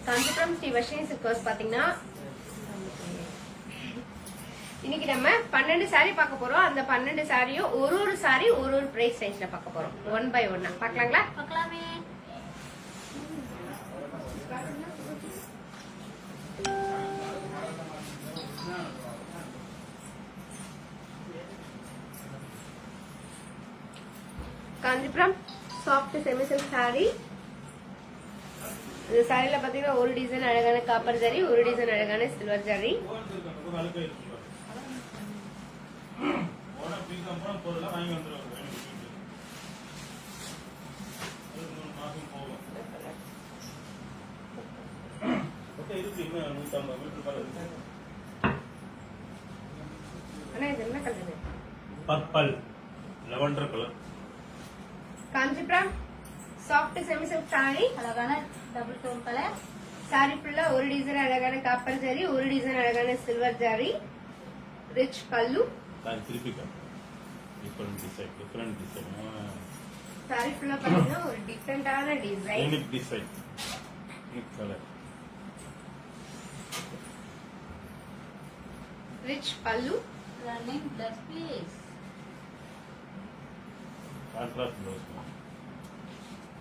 Kanchipuram Sri Varshini silks பாத்தீங்கன்னா இன்னைக்கு நம்ம 12 சாரி பார்க்க போறோம். அந்த 12 சாரியும் ஒரு சாரி ஒரு பிரைஸ் ரேஞ்ச்ல பார்க்க போறோம். 1 by 1 பார்க்கலாங்களா? பார்க்கலாமே. Kanchipuram soft semi silk sorry. இந்த சாரில பாத்தீங்கன்னா ஒரு டிசைன் அழகான காப்பர் ஜரி, ஒரு டிசைன் அழகான silver zari. Purple lavender colour. Kanchipuram soft semi silk saree, அழகான டபுள் டோன் கலர். சாரி ஃபுல்லா ஒரு டிசைன் அழகான காப்பர் ஜரி, ஒரு டிசைன் அழகான silver zari. Rich pallu. Different design. Saree ஃபுல்லா பாத்தீங்கன்னா ஒரு டிஃபரெண்டான design. Unique design. Unique colour. Rich pallu. Running blouse piece. Contrast blouse.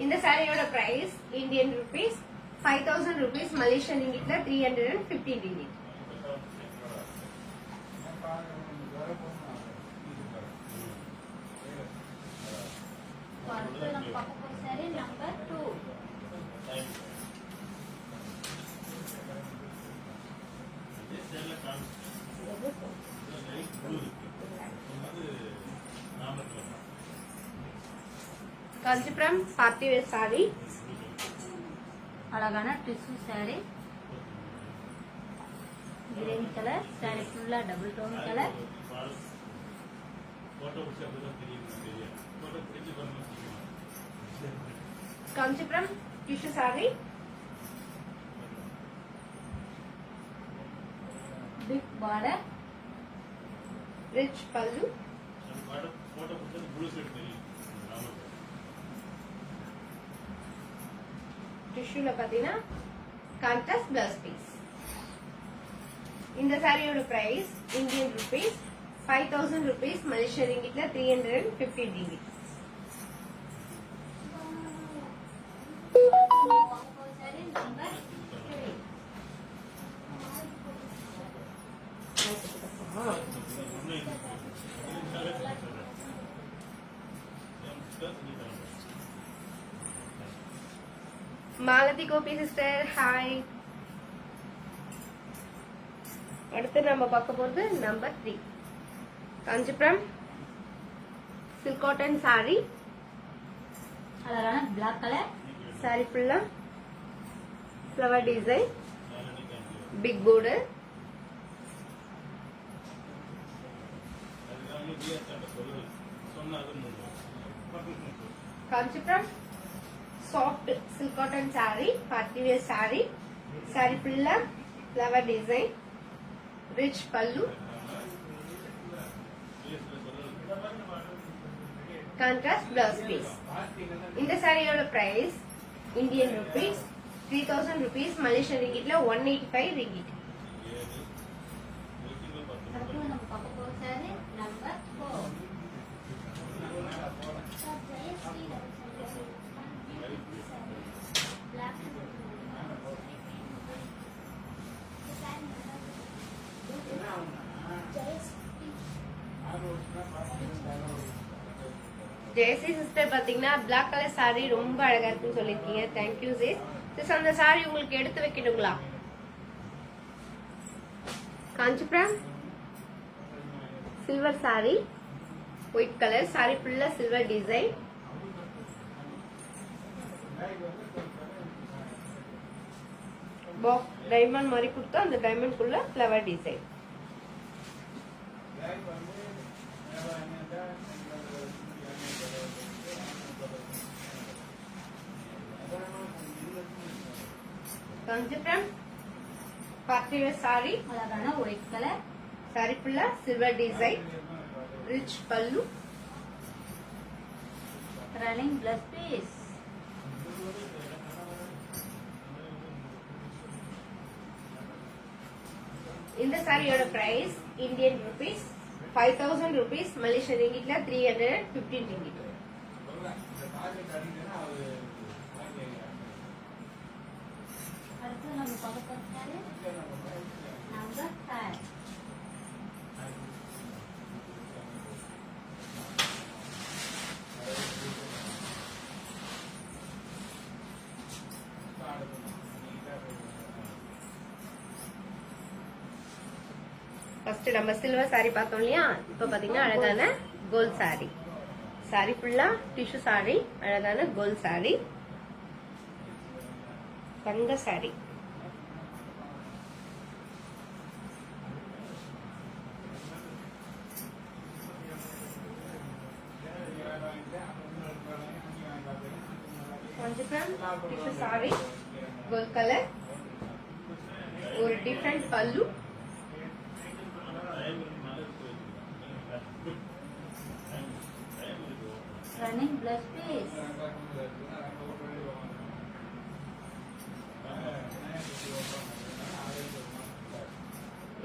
இந்த சாரியோட price Indian rupees 5000 rupees, Malaysian ரிங்கிட்ல 315 ringgit. அடுத்து நம்ம பார்க்க போற saree number 2. Kanchipuram party wear saree, அழகான tissue saree. Green colour. Saree ஃபுல்லா double tone colour. Kanchipuram tissue saree, big border. Rich pallu. டிஷ்யூல பாத்தீங்கன்னா கான்ட்ராஸ்ட் பிளவுஸ் பீஸ். இந்த சாரியோட price Indian rupees 5000 rupees, Malaysian ரிங்கிட்ல 315 ringgit. Saree number 3. Malathi Gopi sister hi. அடுத்து நம்ம பார்க்க போறது number 3. Kanchipuram silk cotton saree, அழகான பிளாக் கலர். சாரி ஃபுல்லா flower design, big border. Kanchipuram soft silk cotton saree, party wear sorry. Saree ஃபுல்லா flower design, rich pallu, contrast blouse piece. இந்த சாரியோட price Indian rupees 3000 rupees, Malaysian ரிங்கிட்ல 185 ringgit. அடுத்து நம்ம பார்க்க போற சாரி நம்பர் 4. ஜெயசி சிஸ்டர் பாத்தீங்கன்னா பிளாக் கலர் சாரி ரொம்ப அழகா இருக்குன்னு சொல்லிருக்கீங்க. Thank you sis. அந்த சாரி உங்களுக்கு எடுத்து வைக்கணுங்களா? Kanchipuram silver saree, white colour. Saree ஃபுல்லா சில்வர் டிசைன். டைமண்ட் மாதிரி கொடுத்தா அந்த டைமண்ட் குள்ள flower design. Kanchipuram party wear saree, அழகான ஒயிட் கலர். சாரி ஃபுல்லா silver design, rich pallu, running blouse piece. இந்த சாரியோட price Indian rupees 5000 rupees, Malaysian ரிங்கிட்ல 315 ரிங்கிட். அடுத்து நம்ம பார்க்க போற saree நம்பர் 5. ஃபர்ஸ்ட் நம்ம சில்வர் சாரி பார்த்தோம் இல்லையா, இப்ப பாத்தீங்கன்னா அழகான கோல்ட் சாரி. சாரி ஃபுல்லா டிஷ்யூ சாரி, அழகான கோல்ட் சாரி, தங்க சாரி. Kanchipuram tissue saree, gold colour, ஒரு different pallu, Running blouse piece.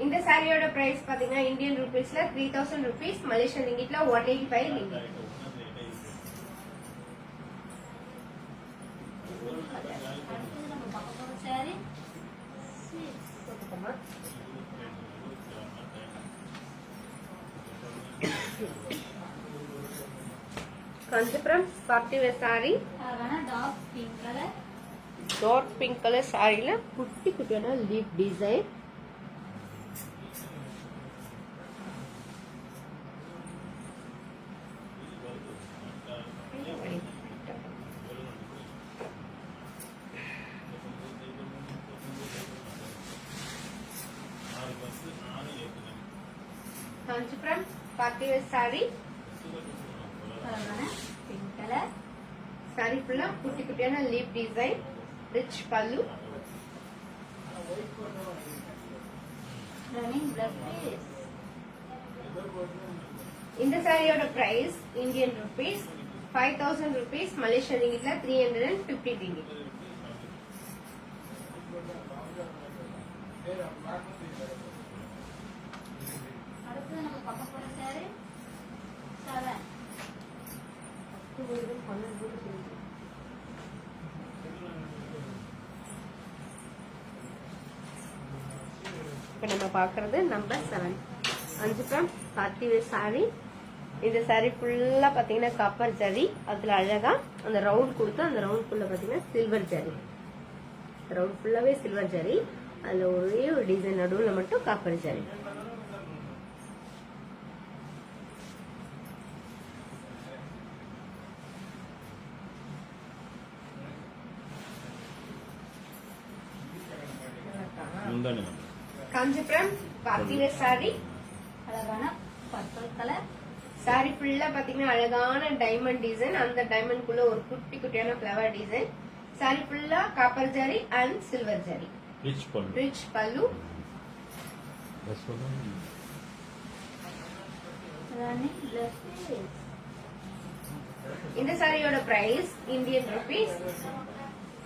இந்த சாரியோட பிரைஸ் பாத்தீங்கன்னா இந்தியன் ருபீஸ்ல 3000 ருபீஸ், மலேசியன் ரிங்கிட்ல 185 ரிங்கிட். அடுத்து நம்ம பார்க்க போற saree Kanchipuram party wear saree, அழகான dark pink colour. Dark pink colour சாரியில குட்டி குட்டியான leaf design. Kanchipuram party wear saree, அழகான பிங்க் கலர். சாரி ஃபுல்லா குட்டி குட்டியான leaf design, rich pallu, running blouse piece. இந்த சாரியோட price Indian rupees 5000 rupees, Malaysian ரிங்கிட்ல 350 ரிங்கிட். அடுத்து நம்ம பார்க்க போற saree 7. இப்ப நம்ம பாக்குறது number 7 Kanchipuram party wear saree. இந்த சாரி ஃபுல்லா பாத்தீங்கன்னா காப்பர் ஜரி, அதுல அழகா அந்த ரவுண்ட் கொடுத்து அந்த ரவுண்ட் ஃபுல்லா பாத்தீங்கன்னா சில்வர் ஜரி, ரவுண்ட் ஃபுல்லாவே சில்வர் ஜரி, அதுல ஒரே ஒரு டிசைன் நடுவுல மட்டும் காப்பர் ஜரி. முந்தானி காஞ்சிபுரம் பார்ட்டி வேர் சாரி, அழகான பர்பிள் கலர். சாரி ஃபுல்லா பாத்தீங்கன்னா அழகான டைமண்ட் டிசைன், அந்த டைமண்ட்குள்ள ஒரு குட்டி குட்டியான ஃபிளவர் டிசைன். சாரி ஃபுல்லா copper zari and silver zari, rich pallu. Rich pallu. Running blouse piece. இந்த சாரியோட price Indian rupees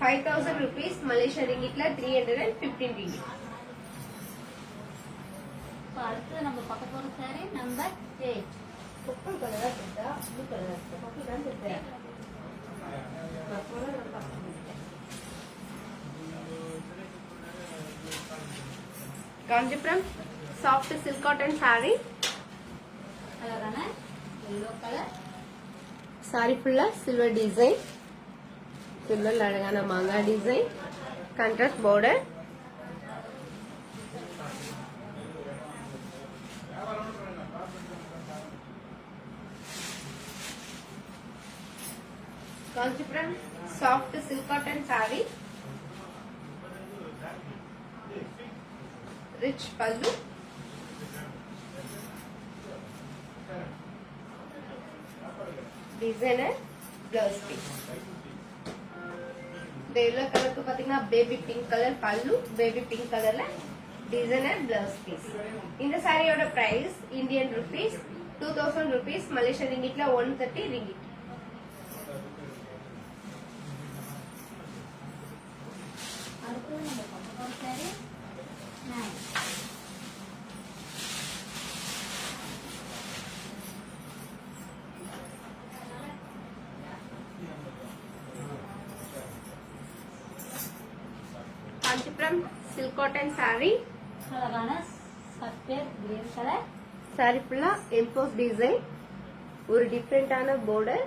5000 rupees, Malaysian ரிங்கிட்ல 315 ரிங்கிட். இப்போ அடுத்து நம்ம பார்க்க போற saree நம்பர் 8. பர்பிள் கலரா தெரியுதா, ப்ளூ கலரா இருக்கு, பர்பிள் தான் தெரியுது. Kanchipuram soft silk cotton saree, அழகான yellow கலர். சாரி ஃபுல்லா சில்வர் டிசைன், சில்வர் அழகான மாங்காய் design, contrast border. Kanchipuram soft silk cotton saree, rich pallu, designer blouse piece. இந்த எல்லோ கலருக்கு பாத்தீங்கன்னா baby pink colour pallu, baby pink கலர்ல டிசைனர் பிளவுஸ் பீஸ். இந்த சாரியோட price Indian rupees 2000 rupees, Malaysian ரிங்கிட்ல 130 ரிங்கிட். அடுத்து நம்ம பார்க்க போற saree 9. Kanchipuram silk cotton saree. அழகான சஃபேர் கிரீன் கலர். saree ஃபுல்லா எம்போஸ் டிசைன், ஒரு டிஃப்ரெண்டான border.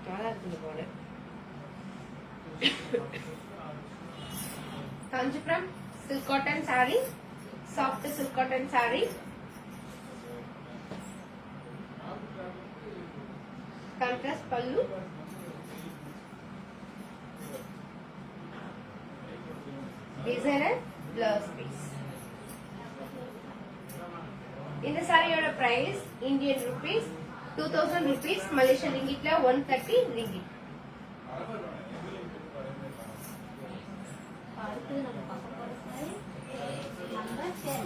நல்லா இருக்குது border. Kanchipuram silk cotton saree, soft silk cotton saree. Contrast pallu. Designer blouse piece. இந்த சாரியோட price Indian rupees 2000 rupees, Malaysian ரிங்கிட்ல 130 ringgit. அடுத்து நம்ம பார்க்க போற saree number 10.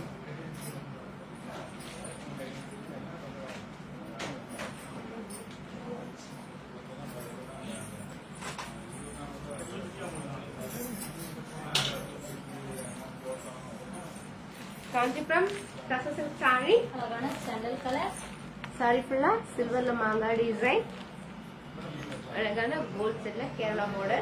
Kanchipuram tussar silk saree. அழகான சாண்டல் கலர். சாரி ஃபுல்லா சில்வர்ல மாங்காய் டிசைன், அழகான கோல்ட் செட்ல Kerala border.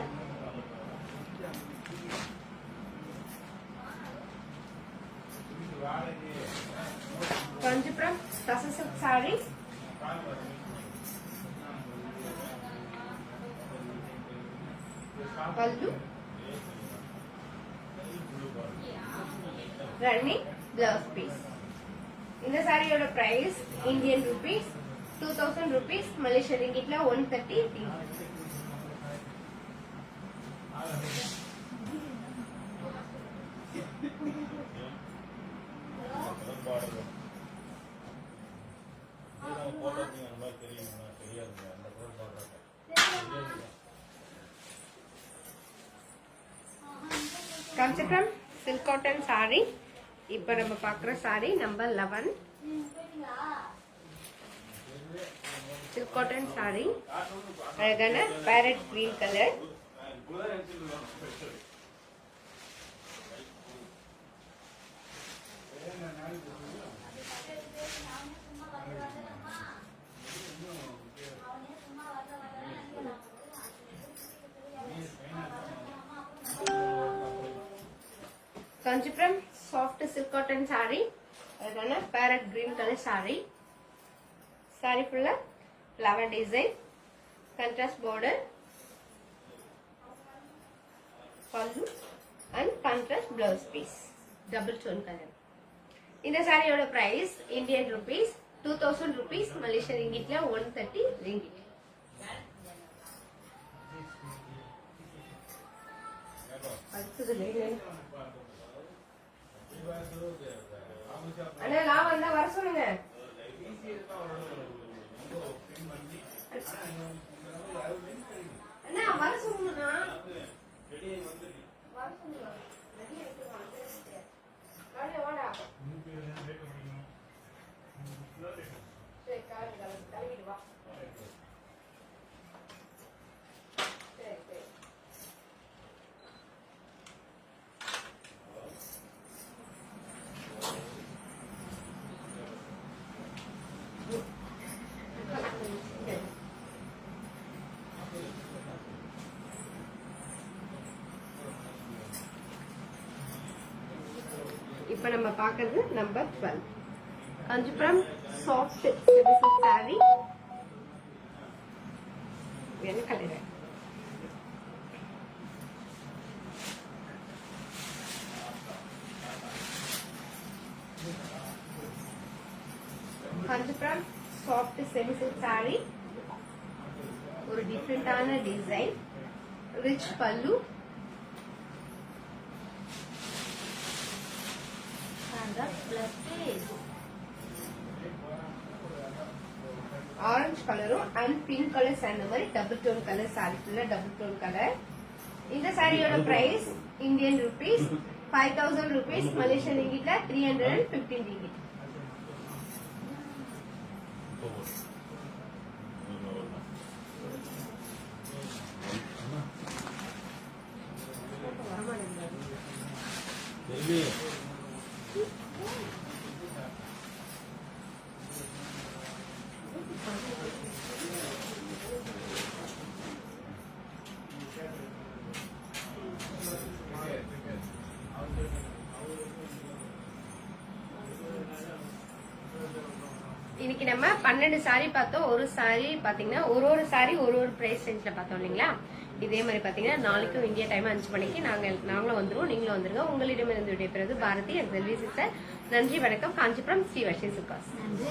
Kanchipuram tussar silk saree. Pallu running blouse piece. இந்த சாரியோட price Indian rupees 2000 rupees, Malaysian ரிங்கிட்ல 130 ringgit. Kanchipuram silk cotton saree. இப்ப நம்ம பாக்குற saree number 11. Silk cotton saree, அழகான farad green colour. Kanchipuram soft silk cotton saree, அழகான farad green colour saree. saree ஃபுல்லா flower design, contrast border, pallu and contrast blouse piece, double tone color. இந்த சாரியோட price Indian rupees 2000 rupees, Malaysian ரிங்கிட்ல 130 ringgit. அண்ணா நான் வந்தா வர சொல்லுங்க. அண்ணா வர சொல்லுங்கண்ணா, வர சொல்லுங்க. வாடா சரி, கழுவிட்டு வா. சரி சரி. இப்ப நம்ம பாக்குறது number 12. Kanchipuram soft silk saree, என்ன colour? Kanchipuram soft semi silk saree, ஒரு டிஃபரெண்டான டிசைன், ரிச் பல்லு, ஆரஞ்சு கலரும் அண்ட் பிங்க் கலர் சேர்ந்த மாதிரி டபுள் டோன் கலர் சாரி ஃபுல்லா டபுள் டோன் கலர். இந்த சாரியோட price Indian rupees 5000 rupees, Malaysian ரிங்கிட்ல 315 ringgit. இன்னைக்கு நம்ம 12 சாரி பார்த்தோம். ஒரு சாரி பாத்தீங்கன்னா ஒரு சாரி ஒரு பிரைஸ் ரேஞ்ச்ல பார்த்தோம் இல்லைங்களா? இதே மாதிரி பாத்தீங்கன்னா நாளைக்கும் இந்தியா டைம் 5 மணிக்கு நாங்களும் வந்துருவோம், நீங்களும் வந்துருங்க. உங்களிடமிருந்து விடைபெறுவது பாரதி அண்ட் செல்வி சிஸ்டர். நன்றி, வணக்கம். காஞ்சிபுரம் ஸ்ரீ வர்ஷி சுகாஸ். நன்றி.